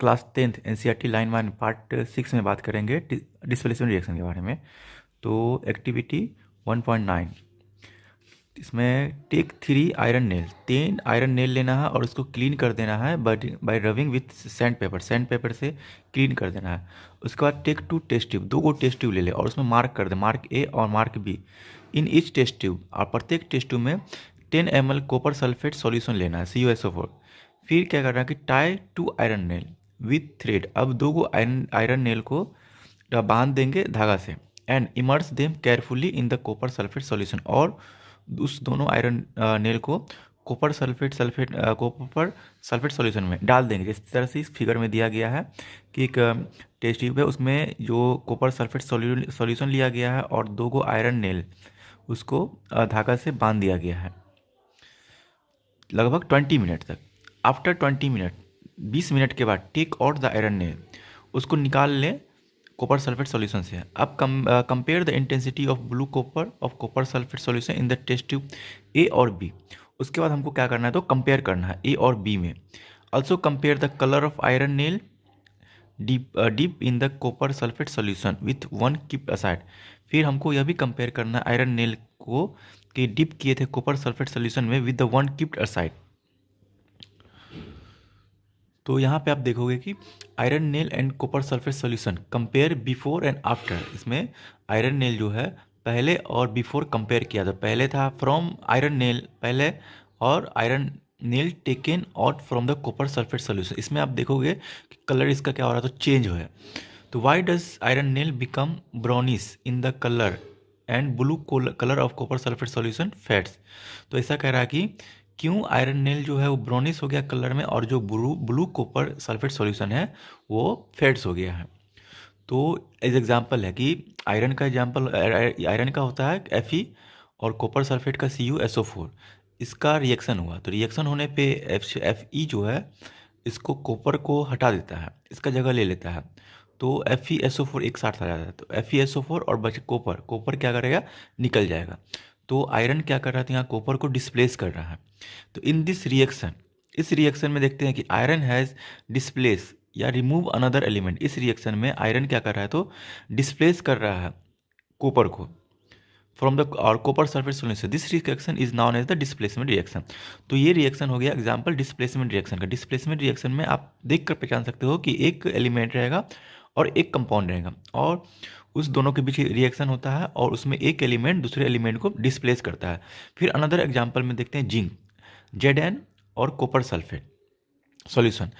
Class 10th NCERT line 1 part 6 में बात करेंगे डिस्प्लेसमेंट रिएक्शन के बारे में। तो एक्टिविटी 1.9, इसमें take 3 iron nail, 3 iron nail लेना है और उसको क्लीन कर देना है by rubbing with sand paper से क्लीन कर देना है। उसके बाद take 2 test tube, 2 test tube ले ले और उसमें मार्क कर दे, मार्क ए और mark B in each test tube, और प्रत्येक टेस्ट ट्यूब में 10 ml कॉपर सल्फेट सॉल्यूशन लेना है CuSO4। फिर क्या करना है कि tie 2 iron nail with thread, अब 2 आयरन नेल को बांध देंगे धागा से, and immerse them carefully in the copper sulphate solution, और उस दोनों आयरन नेल को कॉपर सल्फेट सॉल्यूशन में डाल देंगे। जिस तरह से इस फिगर में दिया गया है कि एक टेस्ट ट्यूब है, उसमें जो कॉपर सल्फेट सॉल्यूशन लिया गया है और 2 आयरन नेल उसको धागा से बांध दिया गया है लगभग 20 मिनट तक। आफ्टर 20 मिनट, 20 मिनट के बाद take out the iron nail, उसको निकाल लें कॉपर सल्फेट सॉल्यूशन से। अब compare the intensity of blue copper of copper sulphate solution in the test tube A और बी। उसके बाद हमको क्या करना है, तो कंपेयर करना है ए और बी में। Also compare the colour of iron nail deep in the copper sulphate solution with 1 keep aside. फिर हमको यह भी कंपेयर करना है आयरन नेल को कि डिप किए थे कॉपर सल्फेट सॉल्यूशन में विद द 1 कीप्ड असाइड। तो यहाँ पे आप देखोगे कि iron nail and copper sulphate solution compare before and after. इसमें आयरन नेल जो है पहले और बिफोर कंपेयर किया था। पहले था फ्रॉम आयरन नेल पहले, और iron nail taken out from the copper sulphate solution. इसमें आप देखोगे कि कलर इसका क्या हो रहा है, तो चेंज हो है। तो why does iron nail become brownish in the colour and blue colour of copper sulphate solution fats. तो ऐसा कह रहा है कि क्यों आयरन नेल जो है वो ब्राउनिश हो गया कलर में, और जो ब्लू कॉपर सल्फेट सॉल्यूशन है वो फैट्स हो गया है। तो एज एग्जांपल है कि आयरन का एग्जांपल, आयरन का होता है Fe और कॉपर सल्फेट का CuSO4। इसका रिएक्शन हुआ, तो रिएक्शन होने पे Fe जो है इसको कॉपर को हटा देता है, इसका जगह ले लेता है, तो FeSO4 एक साथ आ जाता है। तो FeSO4 और बचे कॉपर क्या करेगा, निकल जाएगा। तो आयरन क्या कर रहा था, यहाँ कॉपर को डिस्प्लेस कर रहा है। तो इन दिस रिएक्शन, इस रिएक्शन में देखते हैं कि आयरन हैज़ डिस्प्लेस या रिमूव अनदर एलिमेंट। इस रिएक्शन में आयरन क्या कर रहा है, तो डिस्प्लेस कर रहा है कॉपर को फ्रॉम द और copper sulphate solution. This reaction is known as the displacement reaction. तो ये रिएक्शन हो गया एग्जांपल डिस्प्लेसमेंट रिएक्शन का। डिस्प्लेसमेंट रिएक्शन में आप देख कर पहचान सकते हो कि एक एलिमेंट रहेगा और एक कंपाउंड रहेगा, और उस दोनों के बीच रिएक्शन होता है और उसमें एक एलिमेंट दूसरे एलिमेंट को डिस्प्लेस करता है। फिर अनदर एग्जांपल में देखते हैं जिंक, Zn और कॉपर सल्फेट सॉल्यूशन।